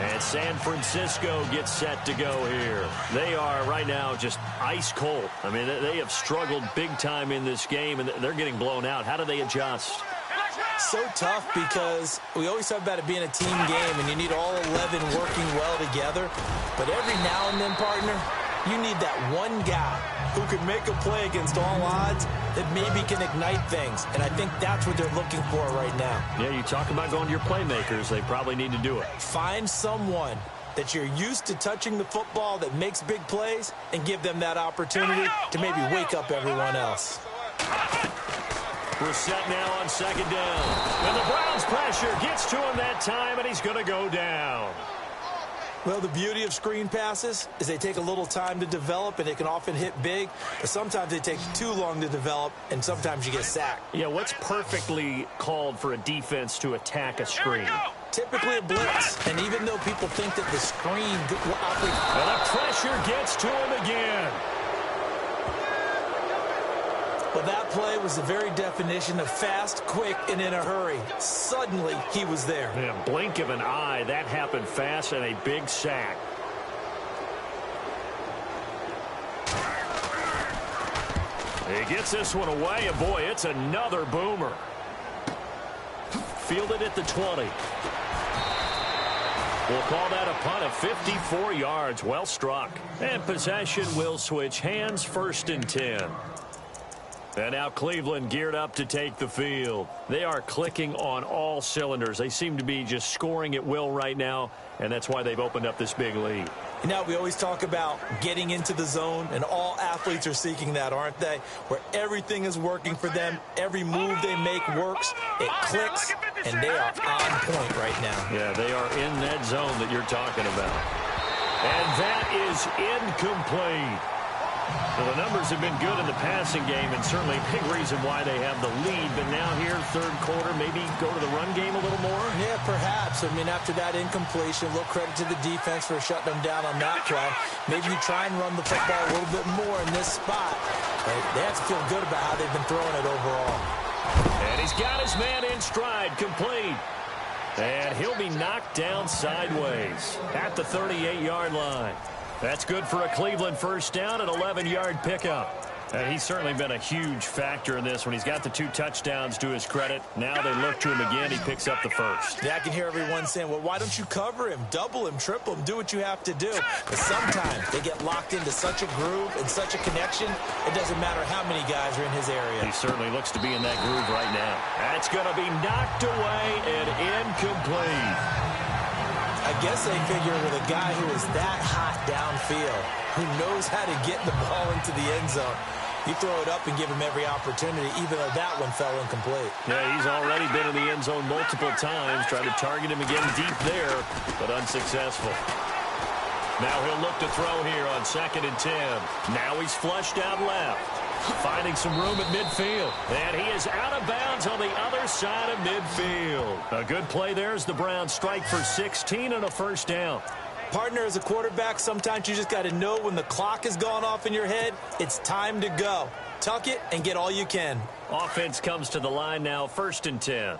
And San Francisco gets set to go here. They are right now just ice cold. I mean, they have struggled big time in this game, and they're getting blown out. How do they adjust?
So tough because we always talk about it being a team game, and you need all 11 working well together. But every now and then, partner, you need that one guy who can make a play against all odds that maybe can ignite things. And I think that's what they're looking for right now.
Yeah, you talk about going to your playmakers. They probably need to do it.
Find someone that you're used to touching the football that makes big plays and give them that opportunity to maybe wake up everyone else.
We're set now on second down. And the Browns pressure gets to him that time, and he's going to go down.
Well, the beauty of screen passes is they take a little time to develop, and they can often hit big. But sometimes they take too long to develop, and sometimes you get sacked.
Yeah, what's perfectly called for a defense to attack a screen?
Typically a blitz. And even though people think that the screen will operate...
And the pressure gets to him again.
Well, that play was the very definition of fast, quick, and in a hurry. Suddenly, he was there.
Yeah, blink of an eye, that happened fast, and a big sack. He gets this one away, and boy, it's another boomer. Fielded at the 20. We'll call that a punt of 54 yards. Well struck. And possession will switch hands, 1st and 10. And now Cleveland geared up to take the field. They are clicking on all cylinders. They seem to be just scoring at will right now, and that's why they've opened up this big lead.
You know, we always talk about getting into the zone, and all athletes are seeking that, aren't they? Where everything is working for them. Every move they make works. It clicks, and they are on point right now.
Yeah, they are in that zone that you're talking about. And that is incomplete. Well, the numbers have been good in the passing game, and certainly a big reason why they have the lead. But now here, third quarter, maybe go to the run game a little more?
Yeah, perhaps. I mean, after that incompletion, a little credit to the defense for shutting them down on that play. Maybe you try and run the football a little bit more in this spot. They have to feel good about how they've been throwing it overall.
And he's got his man in stride, complete. And he'll be knocked down sideways at the 38-yard line. That's good for a Cleveland first down, an 11-yard pickup. And he's certainly been a huge factor in this when he's got the 2 touchdowns to his credit. Now they look to him again. He picks up the first.
Yeah, I can hear everyone saying, well, why don't you cover him, double him, triple him, do what you have to do. But sometimes they get locked into such a groove and such a connection, it doesn't matter how many guys are in his area.
He certainly looks to be in that groove right now. That's going to be knocked away and incomplete.
I guess they figure with a guy who is that hot downfield, who knows how to get the ball into the end zone, you throw it up and give him every opportunity, even though that one fell incomplete.
Yeah, he's already been in the end zone multiple times, trying to target him again deep there, but unsuccessful. Now he'll look to throw here on 2nd and 10. Now he's flushed out left, finding some room at midfield. And he is out of bounds on the other side of midfield. A good play there as the Browns strike for 16 and a first down.
Partner, as a quarterback, sometimes you just got to know when the clock has gone off in your head, it's time to go. Tuck it and get all you can.
Offense comes to the line now, 1st and 10.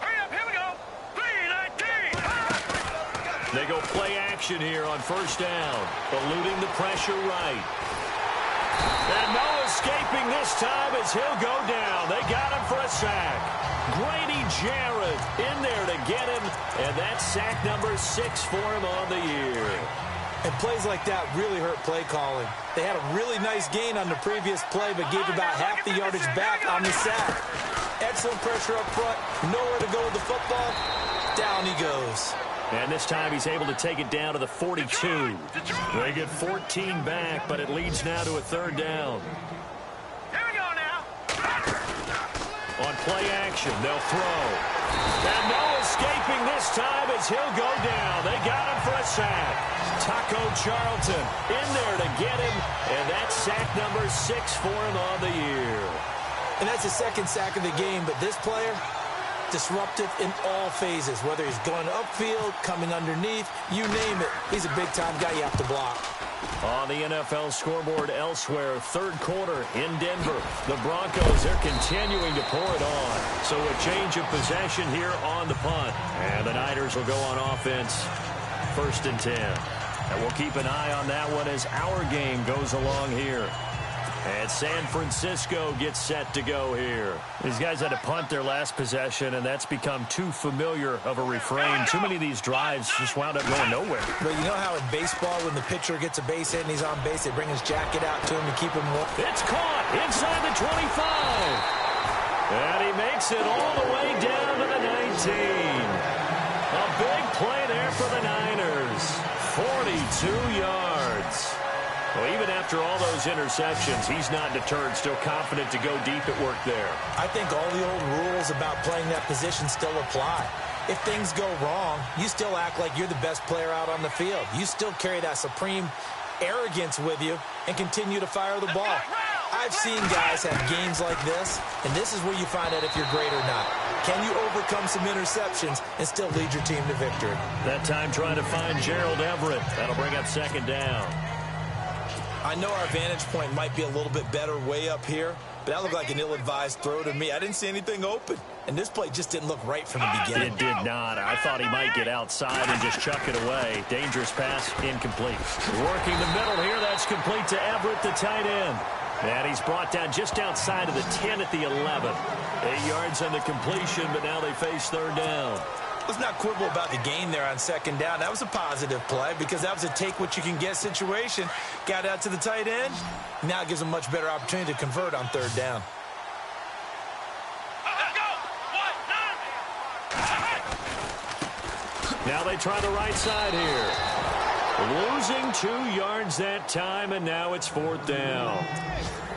Hurry up, here we go. 3-19.
They go play action here on first down, eluding the pressure right. And no escaping this time as he'll go down. They got him for a sack. Grady Jarrett in there to get him, and that's sack number 6 for him on the year.
And plays like that really hurt play calling. They had a really nice gain on the previous play, but gave about half the yardage back on the sack. Excellent pressure up front, nowhere to go with the football. Down he goes.
And this time he's able to take it down to the 42. They get 14 back, but it leads now to a third down.
Here we go now.
On play action, they'll throw. And no escaping this time as he'll go down. They got him for a sack. Taco Charlton in there to get him, and that's sack number 6 for him on the year.
And that's the second sack of the game, but this player, disruptive in all phases, whether he's going upfield, coming underneath, you name it. He's a big-time guy you have to block.
On the NFL scoreboard elsewhere, third quarter in Denver. The Broncos, they're continuing to pour it on. So a change of possession here on the punt. And the Niners will go on offense, 1st and 10. And we'll keep an eye on that one as our game goes along here. And San Francisco gets set to go here. These guys had to punt their last possession, and that's become too familiar of a refrain. Too many of these drives just wound up going nowhere.
But you know how in baseball, when the pitcher gets a base hit and he's on base, they bring his jacket out to him to keep him warm?
It's caught inside the 25. And he makes it all the way down to the 19. A big play there for the Niners. 42 yards. Well, even after all those interceptions, he's not deterred, still confident to go deep at work there.
I think all the old rules about playing that position still apply. If things go wrong, you still act like you're the best player out on the field. You still carry that supreme arrogance with you and continue to fire the ball. I've seen guys have games like this, and this is where you find out if you're great or not. Can you overcome some interceptions and still lead your team to victory?
That time trying to find Gerald Everett. That'll bring up 2nd down.
I know our vantage point might be a little bit better way up here, but that looked like an ill-advised throw to me. I didn't see anything open, and this play just didn't look right from the beginning.
It did not. I thought he might get outside and just chuck it away. Dangerous pass, incomplete. Working the middle here, that's complete to Everett, the tight end. And he's brought down just outside of the 10 at the 11. 8 yards on the completion, but now they face 3rd down.
Let's not quibble about the gain there on 2nd down. That was a positive play because that was a take-what-you-can-get situation. Got out to the tight end. Now it gives them a much better opportunity to convert on 3rd down.
Let's go. 1, 9.
Now they try the right side here. Losing 2 yards that time, and now it's 4th down.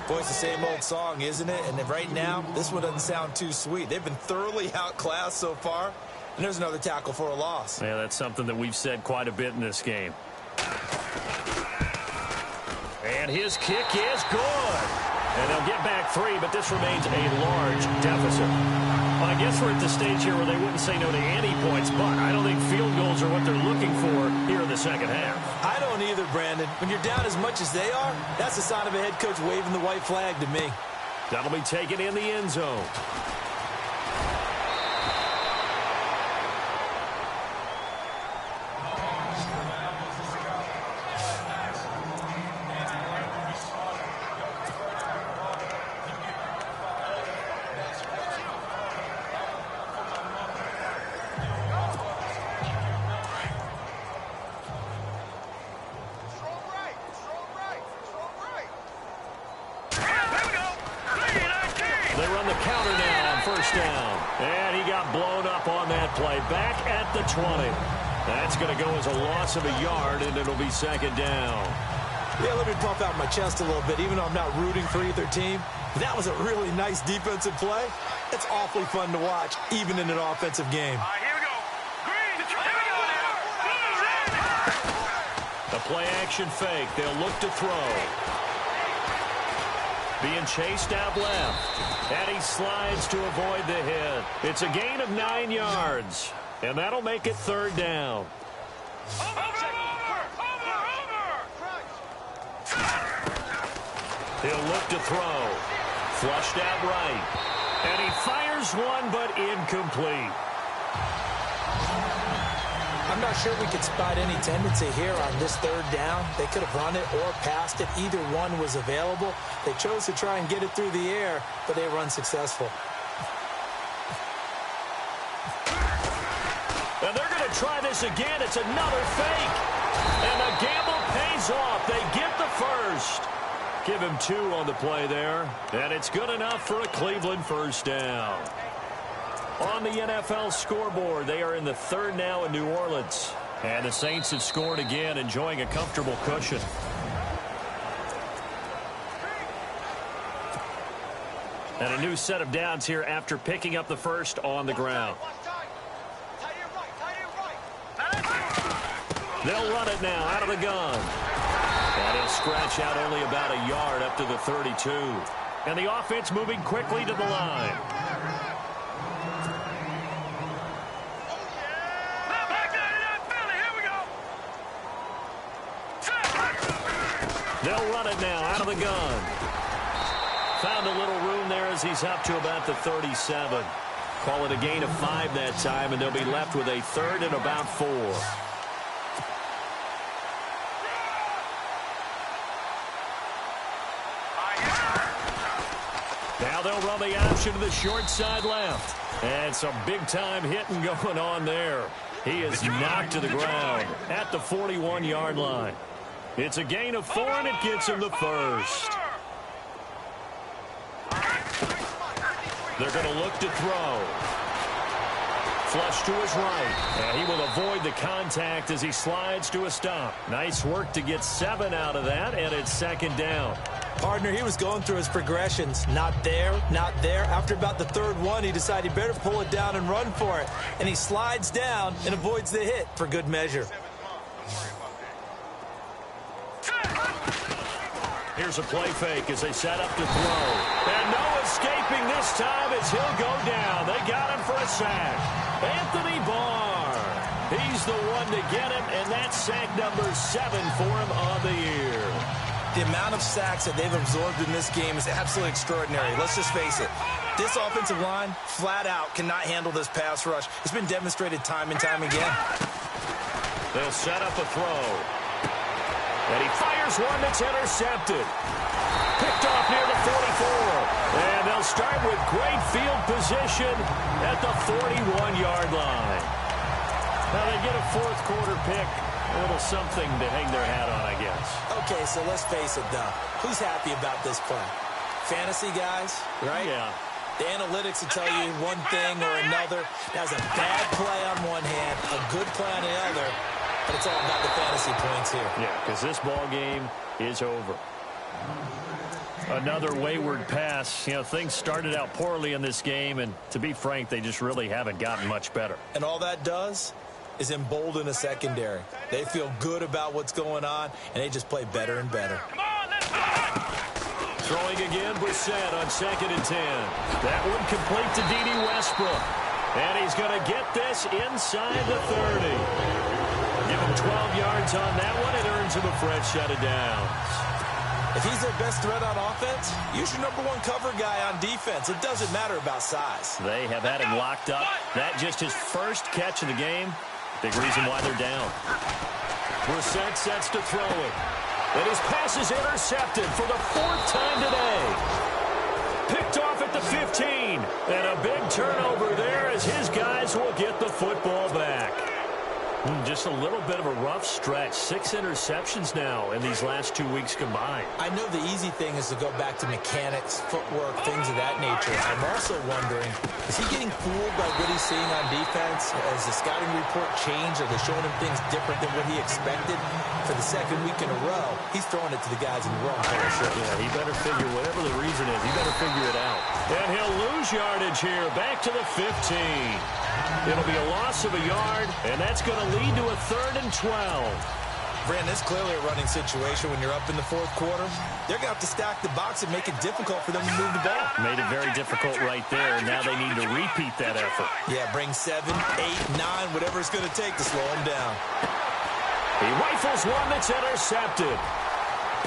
Boy, it's the same old song, isn't it? And right now, this one doesn't sound too sweet. They've been thoroughly outclassed so far. And there's another tackle for a loss.
Yeah, that's something that we've said quite a bit in this game. And his kick is good. And they'll get back 3, but this remains a large deficit. Well, I guess we're at the stage here where they wouldn't say no to any points, but I don't think field goals are what they're looking for here in the 2nd half.
I don't either, Brandon. When you're down as much as they are, that's the sign of a head coach waving the white flag to me.
That'll be taken in the end zone. Back at the 20. That's going to go as a loss of a yard, and it'll be 2nd down.
Yeah, let me pump out my chest a little bit, even though I'm not rooting for either team. That was a really nice defensive play. It's awfully fun to watch, even in an offensive game.
All right, here we go. Green, here we go now.
The play action fake. They'll look to throw. Being chased out left. And he slides to avoid the hit. It's a gain of 9 yards. And that'll make it 3rd down.
Over.
He'll look to throw. Flushed out right. And he fires one, but incomplete.
I'm not sure we could spot any tendency here on this 3rd down. They could have run it or passed it. Either one was available. They chose to try and get it through the air, but they were unsuccessful.
And they're going to try this again. It's another fake. And the gamble pays off. They get the first. Give him 2 on the play there. And it's good enough for a Cleveland 1st down. On the NFL scoreboard, they are in the third now in New Orleans. And the Saints have scored again, enjoying a comfortable cushion. And a new set of downs here after picking up the first on the ground. They'll run it now out of the gun. And he'll scratch out only about a yard up to the 32. And the offense moving quickly to the line. They'll run it now out of the gun. Found a little room there as he's up to about the 37. Call it a gain of 5 that time, and they'll be left with a third and about 4. Now they'll run the option to the short side left. And some big-time hitting going on there. He is knocked to the ground at the 41-yard line. It's a gain of 4, and it gets him the first. They're going to look to throw. Flush to his right. And he will avoid the contact as he slides to a stop. Nice work to get 7 out of that, and it's second down.
Partner, he was going through his progressions. Not there, not there. After about the third one, he decided he better pull it down and run for it. And he slides down and avoids the hit for good measure.
Here's a play fake as they set up to throw. And no escaping this time as he'll go down. They got him for a sack. Anthony Barr. He's the one to get him, and that's sack number 7 for him on the year.
The amount of sacks that they've absorbed in this game is absolutely extraordinary. Let's just face it. This offensive line, flat out, cannot handle this pass rush. It's been demonstrated time and time again.
They'll set up a throw. And he fires one that's intercepted. Picked off near the 44. And they'll start with great field position at the 41-yard line. Now they get a fourth quarter pick. A little something to hang their hat on, I guess.
Okay, so let's face it, though. Who's happy about this play? Fantasy guys, right?
Yeah.
The analytics will tell you one thing or another. That's a bad play on one hand, a good play on the other. But it's all about the fantasy points here.
Yeah, because this ball game is over. Another wayward pass. You know, things started out poorly in this game, and to be frank, they just really haven't gotten much better.
And all that does is embolden a secondary. They feel good about what's going on, and they just play better and better.
Throwing again, Brissett on 2nd and 10. That one complete to D.D. Westbrook. And he's going to get this inside the 30. Give him 12 yards on that one. It earns him a fresh set of downs.
If he's their best threat on offense, use your number 1 cover guy on defense. It doesn't matter about size.
They have had him locked up. That just his first catch of the game. Big reason why they're down. Brissett sets to throw it. And his pass is intercepted for the 4th time today. Picked off at the 15. And a big turnover there as his guys will get the football back. Just a little bit of a rough stretch. 6 interceptions now in these last 2 weeks combined.
I know the easy thing is to go back to mechanics, footwork, things of that nature. I'm also wondering, is he getting fooled by what he's seeing on defense? Has the scouting report changed? Are they showing him things different than what he expected? For the 2nd week in a row, he's throwing it to the guys in the wrong place.
Yeah, he better figure, whatever the reason is, he better figure it out. And he'll lose yardage here, back to the 15. It'll be a loss of a yard, and that's going to lead to a 3rd and 12.
Brandon, this is clearly a running situation when you're up in the 4th quarter. They're going to have to stack the box and make it difficult for them to move the ball.
Made it very difficult right there, and now they need to repeat that effort.
Yeah, bring 7, 8, 9, whatever it's going to take to slow them down.
He rifles one that's intercepted.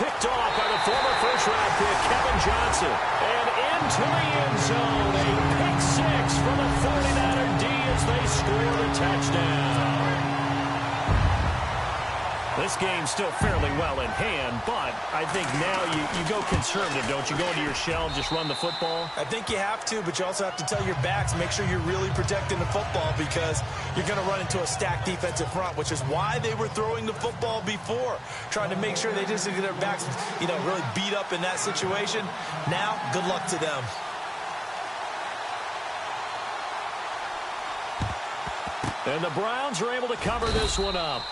Picked off by the former first-round pick, Kevin Johnson. And into the end zone, a pick 6 for the 49er D as they score the touchdown. This game's still fairly well in hand, but I think now you go conservative, don't you? Go into your shell and just run the football?
I think you have to, but you also have to tell your backs, make sure you're really protecting the football because you're going to run into a stacked defensive front, which is why they were throwing the football before, trying to make sure they just get their backs, really beat up in that situation. Now, good luck to them.
And the Browns are able to cover this one up.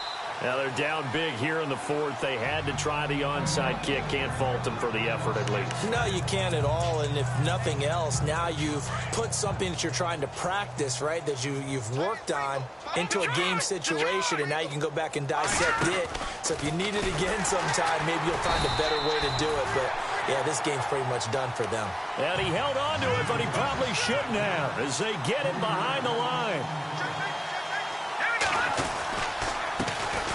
Now they're down big here in the fourth. They had to try the onside kick. Can't fault them for the effort at least.
No, you can't at all. And if nothing else, now you've put something that you're trying to practice, right, that you've worked on into a game situation, and now you can go back and dissect it. So if you need it again sometime, maybe you'll find a better way to do it. But, yeah, this game's pretty much done for them.
And he held on to it, but he probably shouldn't have as they get him behind the line.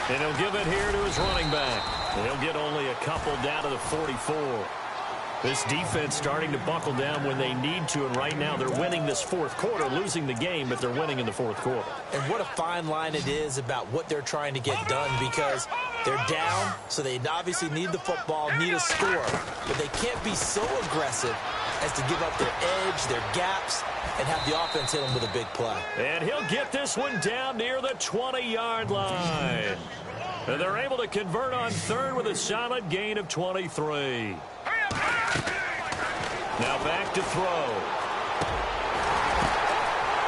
And he'll give it here to his running back. And he'll get only a couple down to the 44. This defense starting to buckle down when they need to, and right now they're winning this fourth quarter, losing the game, but they're winning in the fourth quarter.
And what a fine line it is about what they're trying to get done, because they're down, so they obviously need the football, need a score, but they can't be so aggressive as to give up their edge, their gaps, and have the offense hit them with a big play.
And he'll get this one down near the 20-yard line. And they're able to convert on third with a solid gain of 23. Now back to throw.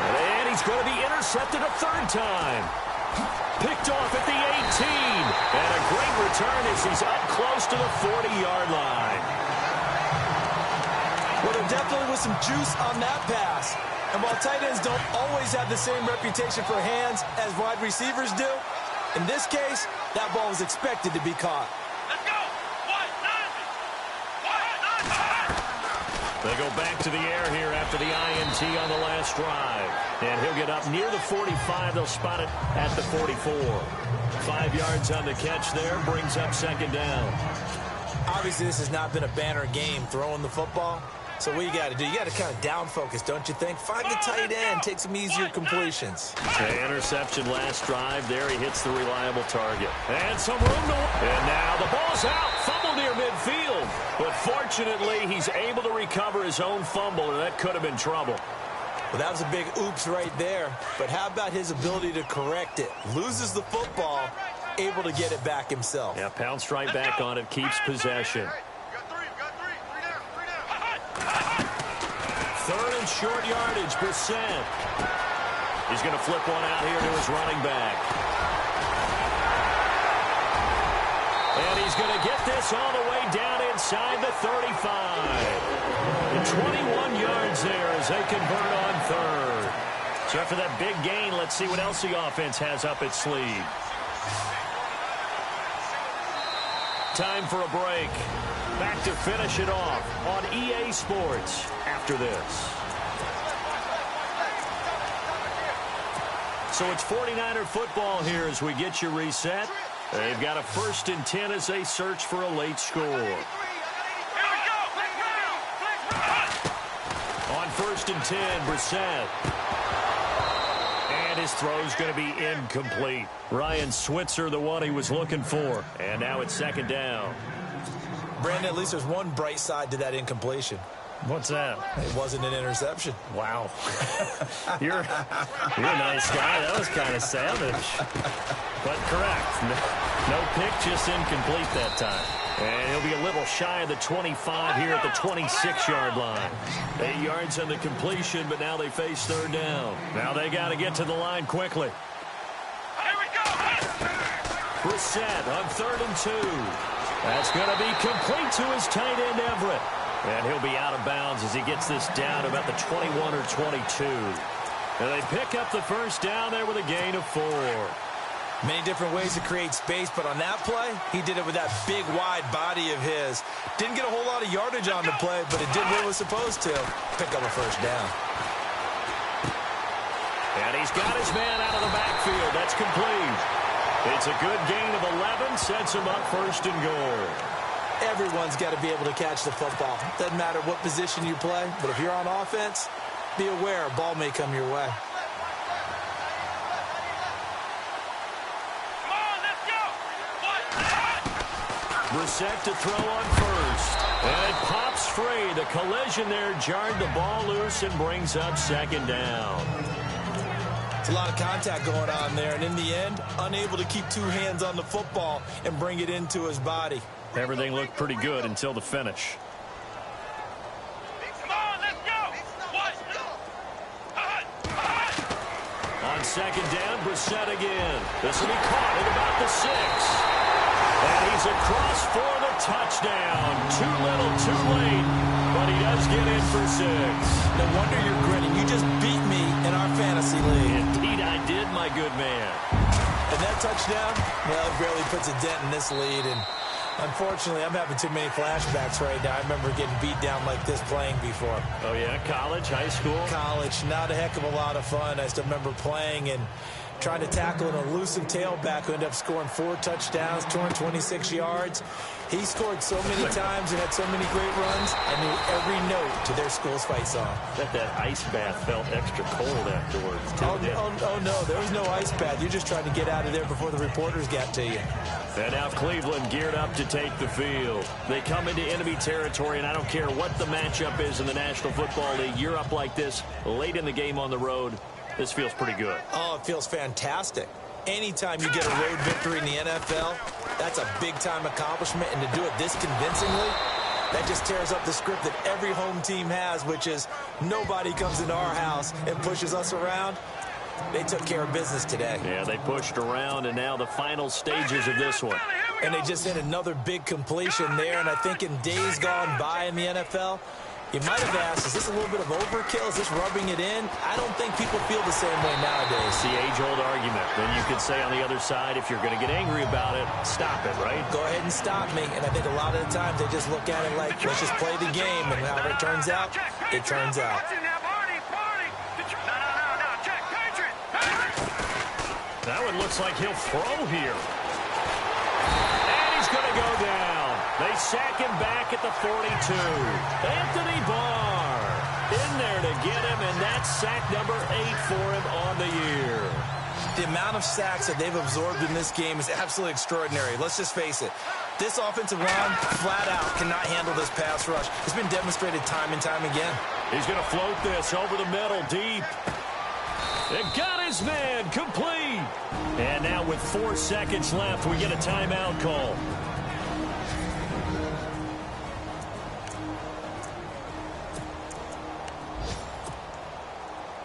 And he's going to be intercepted a third time. Picked off at the 18. And a great return as he's up close to the 40-yard line.
Well, there definitely was some juice on that pass. And while tight ends don't always have the same reputation for hands as wide receivers do, in this case, that ball was expected to be caught.
Let's go.
They go back to the air here after the INT on the last drive. And he'll get up near the 45. They'll spot it at the 44. 5 yards on the catch there. Brings up second down.
Obviously, this has not been a banner game throwing the football. So what you got to do, you got to kind of down focus, don't you think? Find the tight end, take some easier completions.
Okay, interception last drive. There he hits the reliable target. And some room to... And now the ball's out. Fumble near midfield. But fortunately, he's able to recover his own fumble, or that could have been trouble.
Well, that was a big oops right there. But how about his ability to correct it? Loses the football, able to get it back himself.
Yeah, pounced right back on it, keeps possession. Third and short yardage, Brissett. He's going to flip one out here to his running back. And he's going to get this all the way down inside the 35. And 21 yards there as they convert on third. So after that big gain, let's see what else the offense has up its sleeve. Time for a break. Back to finish it off on EA Sports after this. So it's 49er football here as we get you reset. They've got a 1st and 10 as they search for a late score. On 1st and 10, Brissett. And his throw's going to be incomplete. Ryan Switzer, the one he was looking for. And now it's second down.
Brandon, at least there's one bright side to that incompletion.
What's that?
It wasn't an interception.
Wow. You're a nice guy. That was kind of savage. But correct. No pick, just incomplete that time. And he'll be a little shy of the 25 here at the 26-yard line. 8 yards on the completion, but now they face third down. Now they got to get to the line quickly.
Here we go.
Brissett on 3rd and 2. That's going to be complete to his tight end, Everett. And he'll be out of bounds as he gets this down to about the 21 or 22. And they pick up the first down there with a gain of 4.
Many different ways to create space, but on that play, he did it with that big, wide body of his. Didn't get a whole lot of yardage on the play, but it did what it was supposed to. Pick up a first down.
And he's got his man out of the backfield. That's complete. It's a good gain of 11, sets him up 1st and goal.
Everyone's got to be able to catch the football. Doesn't matter what position you play, but if you're on offense, be aware a ball may come your way.
Come on, let's go.
Brissett to throw on 1st. And it pops free. The collision there jarred the ball loose and brings up 2nd down.
It's a lot of contact going on there, and in the end, unable to keep 2 hands on the football and bring it into his body.
Everything looked pretty good until the finish.
Come on, let's go.
On second down. Brissett again. This will be caught at about the 6. And he's across for the touchdown. Too little, too late. But he does get in for 6.
No wonder you're grinning. You just beat me in our fantasy league.
Indeed I did, my good man.
And that touchdown, well, it barely puts a dent in this lead. And unfortunately, I'm having too many flashbacks right now. I remember getting beat down like this playing before.
Oh, yeah? College, high school?
College. Not a heck of a lot of fun. I still remember playing and trying to tackle an elusive tailback who ended up scoring 4 touchdowns, 226 yards. He scored so many times and had so many great runs. I knew every note to their school's fight song.
Bet that ice bath felt extra cold afterwards.
Oh, no, there was no ice bath. You're just trying to get out of there before the reporters got to you.
And now Cleveland geared up to take the field. They come into enemy territory, and I don't care what the matchup is in the National Football League. You're up like this late in the game on the road. This feels pretty good.
Oh, it feels fantastic. Anytime you get a road victory in the NFL, that's a big-time accomplishment. And to do it this convincingly, that just tears up the script that every home team has, which is nobody comes into our house and pushes us around. They took care of business today.
Yeah, they pushed around, and now the final stages of this one.
And they just hit another big completion there. And I think in days gone by in the NFL, you might have asked, is this a little bit of overkill? Is this rubbing it in? I don't think people feel the same way nowadays.
It's the age-old argument. Then you could say on the other side, if you're going to get angry about it, stop it, right?
Go ahead and stop me. And I think a lot of the times they just look at it like, let's just play the game. And however it turns out, it turns out.
That one looks like he'll throw here. And he's going to go down. They sack him back at the 42. Anthony Barr in there to get him, and that's sack number 8 for him on the year.
The amount of sacks that they've absorbed in this game is absolutely extraordinary. Let's just face it. This offensive line, flat out, cannot handle this pass rush. It's been demonstrated time and time again.
He's going to float this over the middle, deep. It got his man, complete. And now with 4 seconds left, we get a timeout call.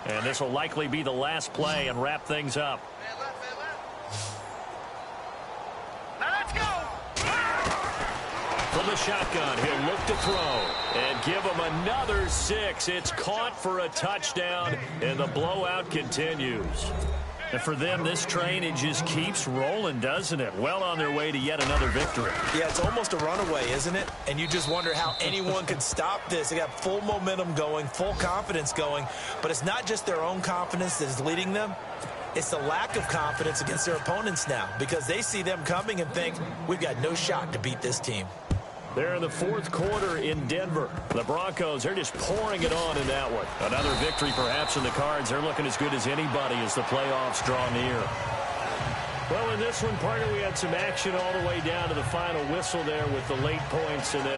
And this will likely be the last play and wrap things up.
Now let's go.
From the shotgun, he'll look to throw and give him another 6. It's caught for a touchdown, and the blowout continues. And for them, this train, it just keeps rolling, doesn't it? Well on their way to yet another victory.
Yeah, it's almost a runaway, isn't it? And you just wonder how anyone could stop this. They got full momentum going, full confidence going. But it's not just their own confidence that is leading them. It's the lack of confidence against their opponents now, because they see them coming and think, we've got no shot to beat this team.
They're in the 4th quarter in Denver. The Broncos, they're just pouring it on in that one. Another victory perhaps in the cards. They're looking as good as anybody as the playoffs draw near. Well, in this one, partner, we had some action all the way down to the final whistle there with the late points. And then